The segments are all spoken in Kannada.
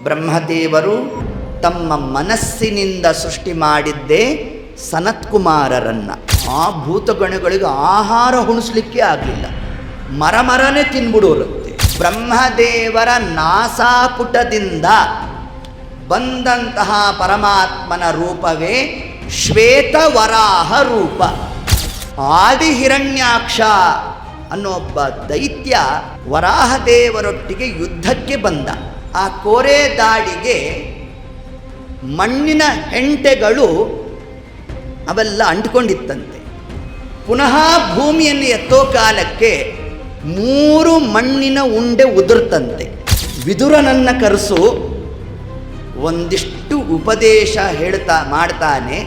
ಬ್ರಹ್ಮದೇವರು ತಮ್ಮ ಮನಸ್ಸಿನಿಂದ ಸೃಷ್ಟಿ ಮಾಡಿದ್ದೇ ಸನತ್ಕುಮಾರರನ್ನು. ಆ ಭೂತಗಣಗಳಿಗೆ ಆಹಾರ ಉಣಿಸ್ಲಿಕ್ಕೆ ಆಗಲಿಲ್ಲ, ಮರನೇ ತಿನ್ಬಿಡೋರುತ್ತೆ. ಬ್ರಹ್ಮದೇವರ ನಾಸಾಪುಟದಿಂದ ಬಂದಂತಹ ಪರಮಾತ್ಮನ ರೂಪವೇ ಶ್ವೇತವರಾಹ ರೂಪ. ಆದಿಹಿರಣ್ಯಾಕ್ಷ ಅನ್ನೋ ಒಬ್ಬ ದೈತ್ಯ ವರಾಹದೇವರೊಟ್ಟಿಗೆ ಯುದ್ಧಕ್ಕೆ ಬಂದ. ಆ ಕೋರೆ ದಾಡಿಗೆ ಮಣ್ಣಿನ ಹೆಂಟೆಗಳು ಅವೆಲ್ಲ ಅಂಟ್ಕೊಂಡಿತ್ತಂತೆ. ಪುನಃ ಭೂಮಿಯನ್ನು ಎತ್ತೋ ಕಾಲಕ್ಕೆ 3 ಮಣ್ಣಿನ ಉಂಡೆ ಉದುರ್ತಂತೆ. ವಿದುರನನ್ನು ಕರೆಸು, ಒಂದಿಷ್ಟು ಉಪದೇಶ ಮಾಡ್ತಾನೆ.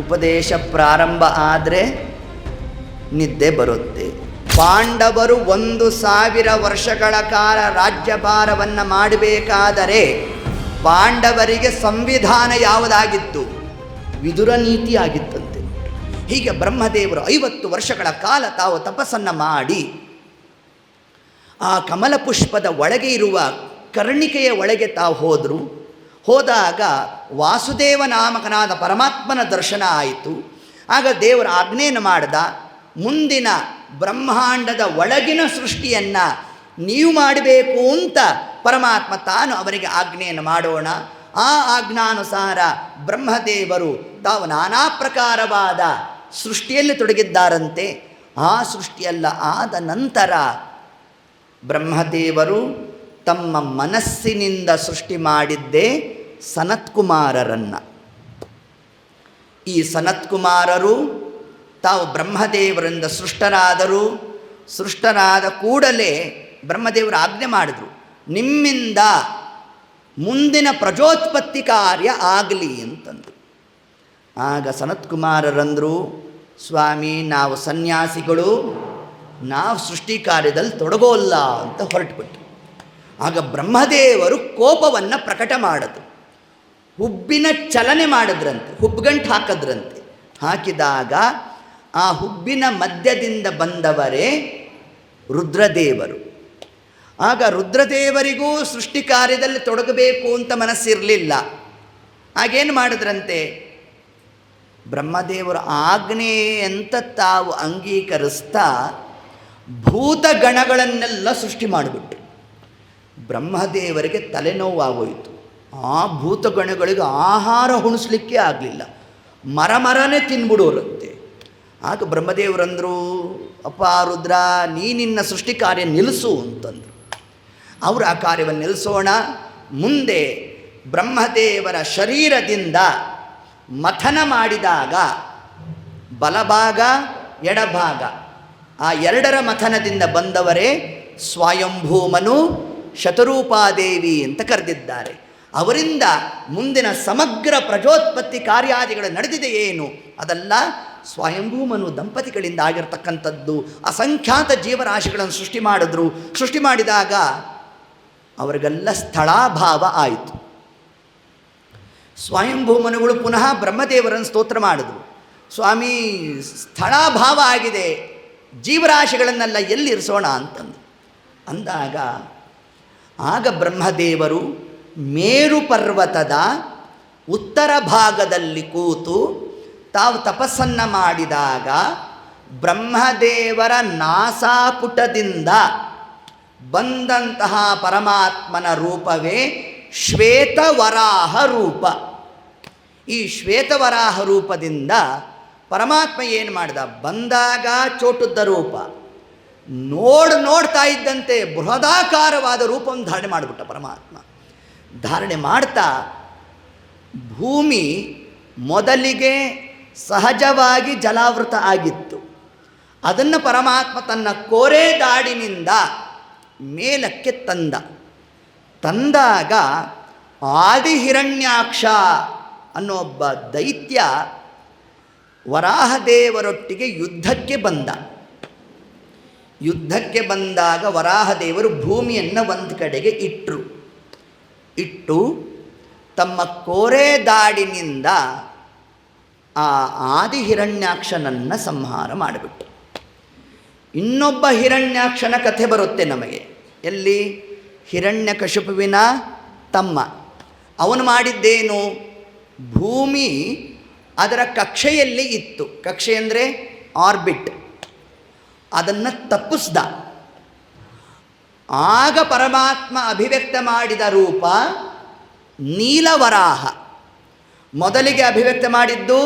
ಉಪದೇಶ ಪ್ರಾರಂಭ ಆದರೆ ನಿದ್ದೆ ಬರುತ್ತೆ. ಪಾಂಡವರು 1000 ವರ್ಷಗಳ ಕಾಲ ರಾಜ್ಯಭಾರವನ್ನು ಮಾಡಬೇಕಾದರೆ ಪಾಂಡವರಿಗೆ ಸಂವಿಧಾನ ಯಾವುದಾಗಿತ್ತು? ವಿದುರ ನೀತಿ ಆಗಿತ್ತಂತೆ. ಹೀಗೆ ಬ್ರಹ್ಮದೇವರು 50 ವರ್ಷಗಳ ಕಾಲ ತಾವು ತಪಸ್ಸನ್ನು ಮಾಡಿ ಆ ಕಮಲ ಪುಷ್ಪದ ಒಳಗೆ ಇರುವ ಕರ್ಣಿಕೆಯ ಒಳಗೆ ತಾವು ಹೋದಾಗ ವಾಸುದೇವ ನಾಮಕನಾದ ಪರಮಾತ್ಮನ ದರ್ಶನ ಆಯಿತು. ಆಗ ದೇವರ ಆಜ್ಞೆಯನ್ನು ಮಾಡಿದ, ಮುಂದಿನ ಬ್ರಹ್ಮಾಂಡದ ಒಳಗಿನ ಸೃಷ್ಟಿಯನ್ನು ನೀವು ಮಾಡಬೇಕು ಅಂತ ಪರಮಾತ್ಮ ತಾನು ಅವರಿಗೆ ಆಜ್ಞೆಯನ್ನು ಮಾಡೋಣ. ಆ ಆಜ್ಞಾನುಸಾರ ಬ್ರಹ್ಮದೇವರು ತಾವು ನಾನಾ ಪ್ರಕಾರವಾದ ಸೃಷ್ಟಿಯಲ್ಲಿ ತೊಡಗಿದ್ದಾರಂತೆ. ಆ ಸೃಷ್ಟಿಯೆಲ್ಲ ಆದ ನಂತರ ಬ್ರಹ್ಮದೇವರು ತಮ್ಮ ಮನಸ್ಸಿನಿಂದ ಸೃಷ್ಟಿ ಮಾಡಿದ್ದೇ ಸನತ್ಕುಮಾರರನ್ನು. ಈ ಸನತ್ಕುಮಾರರು ತಾವು ಬ್ರಹ್ಮದೇವರಿಂದ ಸೃಷ್ಟರಾದರು. ಸೃಷ್ಟರಾದ ಕೂಡಲೇ ಬ್ರಹ್ಮದೇವರು ಆಜ್ಞೆ ಮಾಡಿದರು, ನಿಮ್ಮಿಂದ ಮುಂದಿನ ಪ್ರಜೋತ್ಪತ್ತಿ ಕಾರ್ಯ ಆಗಲಿ ಅಂತಂದರು. ಆಗ ಸನತ್ಕುಮಾರರಂದರು, ಸ್ವಾಮಿ ನಾವು ಸನ್ಯಾಸಿಗಳು, ನಾವು ಸೃಷ್ಟಿ ಕಾರ್ಯದಲ್ಲಿ ತೊಡಗೋಲ್ಲ ಅಂತ ಹೊರಟುಬಿಟ್ಟು. ಆಗ ಬ್ರಹ್ಮದೇವರು ಕೋಪವನ್ನು ಪ್ರಕಟ ಮಾಡಿದ್ರು. ಹುಬ್ಬಿನ ಚಲನೆ ಮಾಡಿದ್ರಂತೆ, ಹುಬ್ಬುಗಂಟು ಹಾಕಿದ್ರಂತೆ. ಹಾಕಿದಾಗ ಆ ಹುಬ್ಬಿನ ಮಧ್ಯದಿಂದ ಬಂದವರೇ ರುದ್ರದೇವರು. ಆಗ ರುದ್ರದೇವರಿಗೂ ಸೃಷ್ಟಿ ಕಾರ್ಯದಲ್ಲಿ ತೊಡಗಬೇಕು ಅಂತ ಮನಸ್ಸಿರಲಿಲ್ಲ. ಆಗೇನು ಮಾಡಿದ್ರಂತೆ, ಬ್ರಹ್ಮದೇವರ ಆಜ್ಞೆ ಅಂತ ತಾವು ಅಂಗೀಕರಿಸ್ತಾ ಭೂತಗಣಗಳನ್ನೆಲ್ಲ ಸೃಷ್ಟಿ ಮಾಡಿಬಿಟ್ರು. ಬ್ರಹ್ಮದೇವರಿಗೆ ತಲೆನೋವಾಗೋಯಿತು. ಆ ಭೂತಗಣಗಳಿಗೆ ಆಹಾರ ಉಣಿಸ್ಲಿಕ್ಕೆ ಆಗಲಿಲ್ಲ, ಮರನೇ ತಿನ್ಬಿಡೋರಂತೆ. ಆಗ ಬ್ರಹ್ಮದೇವರಂದರು, ಅಪ್ಪ ರುದ್ರ, ನಿನ್ನ ಸೃಷ್ಟಿ ಕಾರ್ಯ ನಿಲ್ಲಿಸು ಅಂತಂದರು. ಅವರು ಆ ಕಾರ್ಯವನ್ನು ನಿಲ್ಲಿಸೋಣ. ಮುಂದೆ ಬ್ರಹ್ಮದೇವರ ಶರೀರದಿಂದ ಮಥನ ಮಾಡಿದಾಗ ಬಲಭಾಗ ಎಡಭಾಗ ಆ 2ರ ಮಥನದಿಂದ ಬಂದವರೇ ಸ್ವಯಂಭೂಮನು ಶತರೂಪಾದೇವಿ ಅಂತ ಕರೆದಿದ್ದಾರೆ. ಅವರಿಂದ ಮುಂದಿನ ಸಮಗ್ರ ಪ್ರಜೋತ್ಪತ್ತಿ ಕಾರ್ಯಾದಿಗಳು ನಡೆದಿದೆ ಏನು, ಅದೆಲ್ಲ ಸ್ವಯಂಭೂಮನು ದಂಪತಿಗಳಿಂದ ಆಗಿರ್ತಕ್ಕಂಥದ್ದು. ಅಸಂಖ್ಯಾತ ಜೀವರಾಶಿಗಳನ್ನು ಸೃಷ್ಟಿ ಮಾಡಿದ್ರು. ಸೃಷ್ಟಿ ಮಾಡಿದಾಗ ಅವರಿಗೆಲ್ಲ ಸ್ಥಳಾಭಾವ ಆಯಿತು. ಸ್ವಯಂಭೂಮನುಗಳು ಪುನಃ ಬ್ರಹ್ಮದೇವರನ್ನು ಸ್ತೋತ್ರ ಮಾಡಿದ್ರು, ಸ್ವಾಮಿ ಸ್ಥಳಾಭಾವ ಆಗಿದೆ, ಜೀವರಾಶಿಗಳನ್ನೆಲ್ಲ ಎಲ್ಲಿರಿಸೋಣ ಅಂತಂದು ಅಂದಾಗ ಆಗ ಬ್ರಹ್ಮದೇವರು ಮೇರು ಪರ್ವತದ ಉತ್ತರ ಭಾಗದಲ್ಲಿ ಕೂತು ತಾವು ತಪಸ್ಸನ್ನು ಮಾಡಿದಾಗ ಬ್ರಹ್ಮದೇವರ ನಾಸಾಪುಟದಿಂದ ಬಂದಂತಹ ಪರಮಾತ್ಮನ ರೂಪವೇ ಶ್ವೇತವರಾಹ ರೂಪ. ಈ ಶ್ವೇತವರಾಹ ರೂಪದಿಂದ ಪರಮಾತ್ಮ ಏನು ಮಾಡಿದ, ಬಂದಾಗ ಚೋಟುದ್ದ ರೂಪ, ನೋಡ್ತಾ ಇದ್ದಂತೆ ಬೃಹದಾಕಾರವಾದ ರೂಪವನ್ನು ಧಾರಣೆ ಮಾಡಿಬಿಟ್ಟ ಪರಮಾತ್ಮ. ಧಾರಣೆ ಮಾಡ್ತಾ ಭೂಮಿ ಮೊದಲಿಗೆ ಸಹಜವಾಗಿ ಜಲಾವೃತ ಆಗಿತ್ತು. ಅದನ್ನು ಪರಮಾತ್ಮ ತನ್ನ ಕೋರೆ ದಾಡಿನಿಂದ ಮೇಲಕ್ಕೆ ತಂದಾಗ ಆದಿಹಿರಣ್ಯಾಕ್ಷ ಅನ್ನೋ ಒಬ್ಬ ದೈತ್ಯ ವರಾಹದೇವರೊಟ್ಟಿಗೆ ಯುದ್ಧಕ್ಕೆ ಬಂದ. ಯುದ್ಧಕ್ಕೆ ಬಂದಾಗ ವರಾಹದೇವರು ಭೂಮಿಯನ್ನು ಒಂದು ಕಡೆಗೆ ಇಟ್ಟು ತಮ್ಮ ಕೋರೆ ದಾಡಿನಿಂದ ಆ ಆದಿಹಿರಣ್ಯಾಕ್ಷನನ್ನು ಸಂಹಾರ ಮಾಡಿಬಿಟ್ಟು. ಇನ್ನೊಬ್ಬ ಹಿರಣ್ಯಾಕ್ಷನ ಕಥೆ ಬರುತ್ತೆ ನಮಗೆ. ಎಲ್ಲಿ? ಹಿರಣ್ಯಕಶಿಪುವಿನ ತಮ್ಮ. ಅವನು ಮಾಡಿದ್ದೇನು? ಭೂಮಿ ಅದರ ಕಕ್ಷೆಯಲ್ಲಿ ಇತ್ತು. ಕಕ್ಷೆ ಅಂದರೆ ಆರ್ಬಿಟ್. ಅದನ್ನು ತಪ್ಪಿಸ್ದ. ಆಗ ಪರಮಾತ್ಮ ಅಭಿವ್ಯಕ್ತ ಮಾಡಿದ ರೂಪ ನೀಲವರಾಹ. ಮೊದಲಿಗೆ ಅಭಿವ್ಯಕ್ತ ಮಾಡಿದ್ದು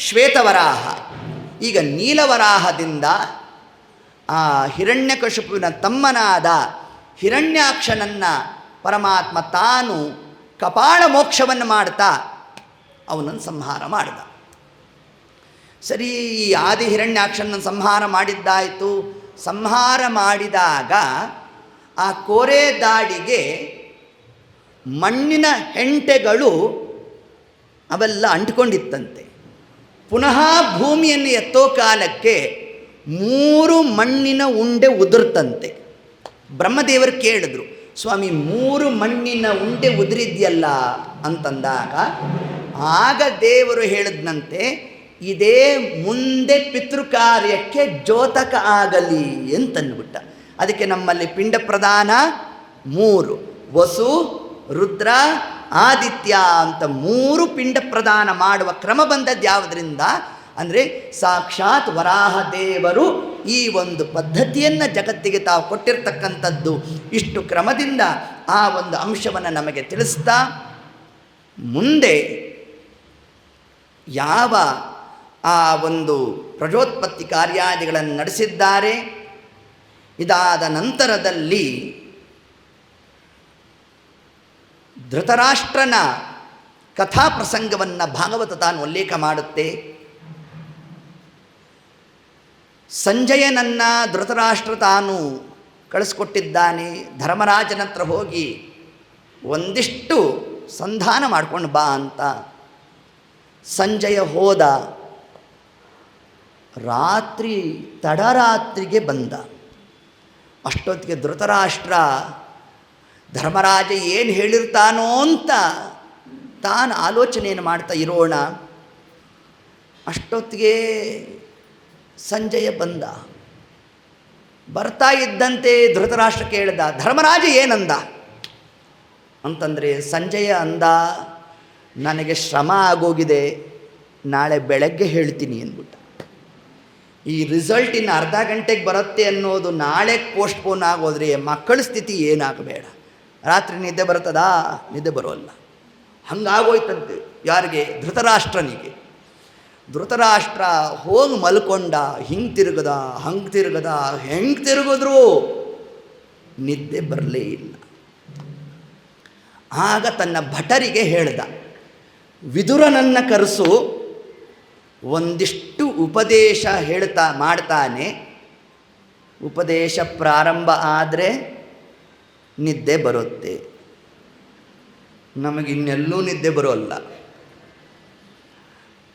ಶ್ವೇತವರಾಹ. ಈಗ ನೀಲವರಾಹದಿಂದ ಆ ಹಿರಣ್ಯಕಶಿಪುವಿನ ತಮ್ಮನಾದ ಹಿರಣ್ಯಾಕ್ಷನನ್ನು ಪರಮಾತ್ಮ ತಾನು ಕಪಾಳ ಮೋಕ್ಷವನ್ನು ಮಾಡ್ತಾ ಅವನನ್ನು ಸಂಹಾರ ಮಾಡಿದ. ಸರಿ, ಈ ಆದಿ ಹಿರಣ್ಯಾಕ್ಷನ ಸಂಹಾರ ಮಾಡಿದ್ದಾಯಿತು. ಸಂಹಾರ ಮಾಡಿದಾಗ ಆ ಕೋರೆ ದಾಡಿಗೆ ಮಣ್ಣಿನ ಹೆಂಟೆಗಳು ಅವೆಲ್ಲ ಅಂಟಿಕೊಂಡಿತ್ತಂತೆ. ಪುನಃ ಭೂಮಿಯನ್ನು ಎತ್ತೋ ಕಾಲಕ್ಕೆ 3 ಮಣ್ಣಿನ ಉಂಡೆ ಉದುರ್ತಂತೆ. ಬ್ರಹ್ಮದೇವರು ಕೇಳಿದ್ರು, ಸ್ವಾಮಿ 3 ಮಣ್ಣಿನ ಉಂಡೆ ಉದುರಿದ್ಯಲ್ಲ ಅಂತಂದಾಗ ಆಗ ದೇವರು ಹೇಳಿದ್ನಂತೆ, ಇದೇ ಮುಂದೆ ಪಿತೃಕಾರ್ಯಕ್ಕೆ ದ್ಯೋತಕ ಆಗಲಿ ಅಂತಂದ್ಬಿಟ್ಟ. ಅದಕ್ಕೆ ನಮ್ಮಲ್ಲಿ ಪಿಂಡ ಪ್ರದಾನ 3, ವಸು, ರುದ್ರ, ಆದಿತ್ಯ ಅಂತ 3 ಪಿಂಡ ಪ್ರದಾನ ಮಾಡುವ ಕ್ರಮ ಬಂದದ್ದು ಯಾವುದರಿಂದ ಅಂದರೆ ಸಾಕ್ಷಾತ್ ವರಾಹ ದೇವರು ಈ ಒಂದು ಪದ್ಧತಿಯನ್ನು ಜಗತ್ತಿಗೆ ತಾವು ಕೊಟ್ಟಿರ್ತಕ್ಕಂಥದ್ದು. ಇಷ್ಟು ಕ್ರಮದಿಂದ ಆ ಒಂದು ಅಂಶವನ್ನು ನಮಗೆ ತಿಳಿಸ್ತಾ ಮುಂದೆ ಯಾವ ಆ ಒಂದು ಪ್ರಜೋತ್ಪತ್ತಿ ಕಾರ್ಯಾದಿಗಳನ್ನು ನಡೆಸಿದ್ದಾರೆ. ಇದಾದ ನಂತರದಲ್ಲಿ ಧೃತರಾಷ್ಟ್ರನ ಕಥಾಪ್ರಸಂಗವನ್ನು ಭಾಗವತ ತಾನು ಉಲ್ಲೇಖ ಮಾಡುತ್ತೆ. ಸಂಜಯನನ್ನು ಧೃತರಾಷ್ಟ್ರ ತಾನು ಕಳಿಸ್ಕೊಟ್ಟಿದ್ದಾನೆ. ಧರ್ಮರಾಜನ ಹತ್ರ ಹೋಗಿ ಒಂದಿಷ್ಟು ಸಂಧಾನ ಮಾಡ್ಕೊಂಡು ಬಾ ಅಂತ. ಸಂಜಯ ಹೋದ. ರಾತ್ರಿ ತಡರಾತ್ರಿಗೆ ಬಂದ. ಅಷ್ಟೊತ್ತಿಗೆ ಧೃತರಾಷ್ಟ್ರ ಧರ್ಮರಾಜ ಏನು ಹೇಳಿರ್ತಾನೋ ಅಂತ ತಾನು ಆಲೋಚನೆಯನ್ನು ಮಾಡ್ತಾ ಇರೋಣ. ಅಷ್ಟೊತ್ತಿಗೆ ಸಂಜಯ ಬಂದ. ಬರ್ತಾ ಇದ್ದಂತೆ ಧೃತರಾಷ್ಟ್ರ ಕೇಳಿದ, ಧರ್ಮರಾಜ ಏನಂದ ಅಂತಂದರೆ ಸಂಜಯ ಅಂದ, ನನಗೆ ಶ್ರಮ ಆಗೋಗಿದೆ, ನಾಳೆ ಬೆಳಗ್ಗೆ ಹೇಳ್ತೀನಿ ಅಂದ್ಬಿಟ್ಟ. ಈ ರಿಸಲ್ಟ್ ಇನ್ನು ಅರ್ಧ ಗಂಟೆಗೆ ಬರುತ್ತೆ ಅನ್ನೋದು ನಾಳೆ ಪೋಸ್ಟ್ಪೋನ್ ಆಗೋದ್ರೆ ಮಕ್ಕಳ ಸ್ಥಿತಿ ಏನಾಗಬೇಡ. ರಾತ್ರಿ ನಿದ್ದೆ ಬರ್ತದಾ? ನಿದ್ದೆ ಬರೋಲ್ಲ. ಹಂಗಾಗೋಯ್ತಂತೆ. ಯಾರಿಗೆ? ಧೃತರಾಷ್ಟ್ರನಿಗೆ. ಧೃತರಾಷ್ಟ್ರ ಹೋಗಿ ಮಲ್ಕೊಂಡ. ಹಿಂಗೆ ತಿರುಗದ, ಹಂಗೆ ತಿರುಗದ, ಹೆಂಗೆ ತಿರುಗಿದ್ರೂ ನಿದ್ದೆ ಬರಲೇ ಇಲ್ಲ. ಆಗ ತನ್ನ ಭಟರಿಗೆ ಹೇಳ್ದ, ವಿದುರನನ್ನು ಕರೆಸು, ಒಂದಿಷ್ಟು ಉಪದೇಶ ಮಾಡ್ತಾನೆ. ಉಪದೇಶ ಪ್ರಾರಂಭ ಆದರೆ ನಿದ್ದೆ ಬರುತ್ತೆ. ನಮಗಿನ್ನೆಲ್ಲೂ ನಿದ್ದೆ ಬರೋಲ್ಲ.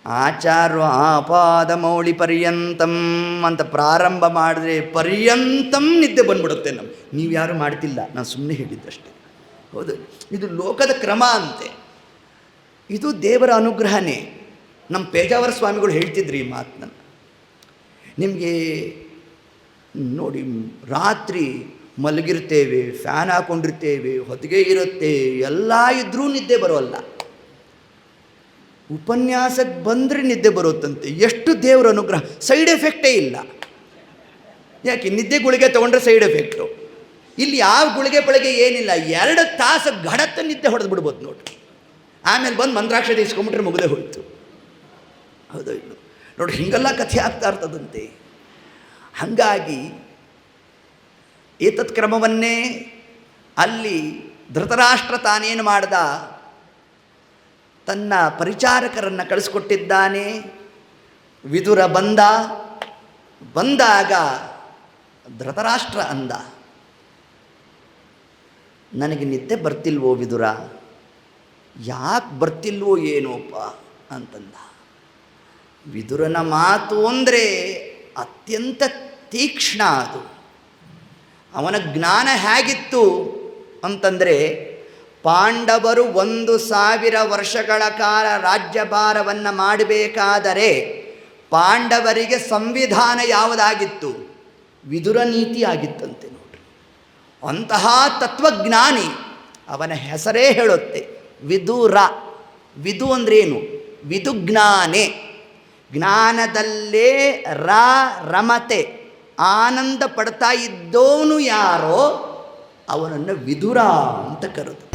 ಆಚಾರ್ಯ ಆಪಾದ ಮೌಳಿ ಪರ್ಯಂತಂ ಅಂತ ಪ್ರಾರಂಭ ಮಾಡಿದ್ರೆ ಪರ್ಯಂತಂ ನಿದ್ದೆ ಬಂದ್ಬಿಡುತ್ತೆ. ನೀವು ಯಾರು ಮಾಡ್ತಿಲ್ಲ, ನಾನು ಸುಮ್ಮನೆ ಹೇಳಿದ್ದಷ್ಟೇ. ಹೌದು, ಇದು ಲೋಕದ ಕ್ರಮ ಅಂತೆ. ಇದು ದೇವರ ಅನುಗ್ರಹನೇ. ನಮ್ಮ ಪೇಜಾವರ ಸ್ವಾಮಿಗಳು ಹೇಳ್ತಿದ್ರು ಈ ಮಾತನ್ನು. ನಿಮಗೆ ನೋಡಿ, ರಾತ್ರಿ ಮಲಗಿರ್ತೇವೆ, ಫ್ಯಾನ್ ಹಾಕ್ಕೊಂಡಿರ್ತೇವೆ, ಹೊತ್ತಿಗೆ ಇರುತ್ತೆ, ಎಲ್ಲ ಇದ್ದರೂ ನಿದ್ದೆ ಬರೋಲ್ಲ. ಉಪನ್ಯಾಸಕ್ಕೆ ಬಂದರೆ ನಿದ್ದೆ ಬರುತ್ತಂತೆ. ಎಷ್ಟು ದೇವರ ಅನುಗ್ರಹ. ಸೈಡ್ ಎಫೆಕ್ಟೇ ಇಲ್ಲ. ಯಾಕೆ? ನಿದ್ದೆ ಗುಳಿಗೆ ತೊಗೊಂಡ್ರೆ ಸೈಡ್ ಎಫೆಕ್ಟು. ಇಲ್ಲಿ ಯಾವ ಗುಳಿಗೆ ಪಳಿಗೆ ಏನಿಲ್ಲ. 2 ತಾಸು ಘಡತ್ತ ನಿದ್ದೆ ಹೊಡೆದು ಬಿಡ್ಬೋದು ನೋಡ್ರಿ. ಆಮೇಲೆ ಬಂದು ಮಂತ್ರಾಕ್ಷತೆ ಇಸ್ಕೊಂಬಿಟ್ರೆ ಮುಗದೆ ಹೋಯಿತು. ಹೌದು, ಇಲ್ಲ ನೋಡಿ, ಹೀಗೆಲ್ಲ ಕಥೆ ಆಗ್ತಾ ಇರ್ತದಂತೆ. ಹಾಗಾಗಿ ಏತತ್ ಕ್ರಮವನ್ನೇ ಅಲ್ಲಿ ಧೃತರಾಷ್ಟ್ರ ತಾನೇನು ಮಾಡ್ದ, ತನ್ನ ಪರಿಚಾರಕರನ್ನು ಕಳಿಸ್ಕೊಟ್ಟಿದ್ದಾನೆ. ವಿದುರ ಬಂದಾಗ ಧೃತರಾಷ್ಟ್ರ ಅಂದ, ನನಗೆ ನಿದ್ದೆ ಬರ್ತಿಲ್ವೋ ವಿದುರ? ಯಾಕೆ ಬರ್ತಿಲ್ವೋ ಏನೋಪ್ಪ ಅಂತಂದ. ವಿದುರನ ಮಾತು ಅಂದರೆ ಅತ್ಯಂತ ತೀಕ್ಷ್ಣ. ಅದು ಅವನ ಜ್ಞಾನ ಹೇಗಿತ್ತು ಅಂತಂದರೆ, ಪಾಂಡವರು 1000 ವರ್ಷಗಳ ಕಾಲ ರಾಜ್ಯಭಾರವನ್ನು ಮಾಡಬೇಕಾದರೆ ಪಾಂಡವರಿಗೆ ಸಂವಿಧಾನ ಯಾವುದಾಗಿತ್ತು? ವಿದುರ ನೀತಿ ಆಗಿತ್ತಂತೆ ನೋಡ್ರಿ. ಅಂತಹ ತತ್ವಜ್ಞಾನಿ. ಅವನ ಹೆಸರೇ ಹೇಳುತ್ತೆ ವಿದುರ. ವಿದು ಅಂದ್ರೇನು? ವಿದುಜ್ಞಾನೆ, ಜ್ಞಾನದಲ್ಲೇ ರಮತೆ ಆನಂದ ಪಡ್ತಾ ಇದ್ದವನು ಯಾರೋ ಅವನನ್ನು ವಿದುರ ಅಂತ ಕರೆದು.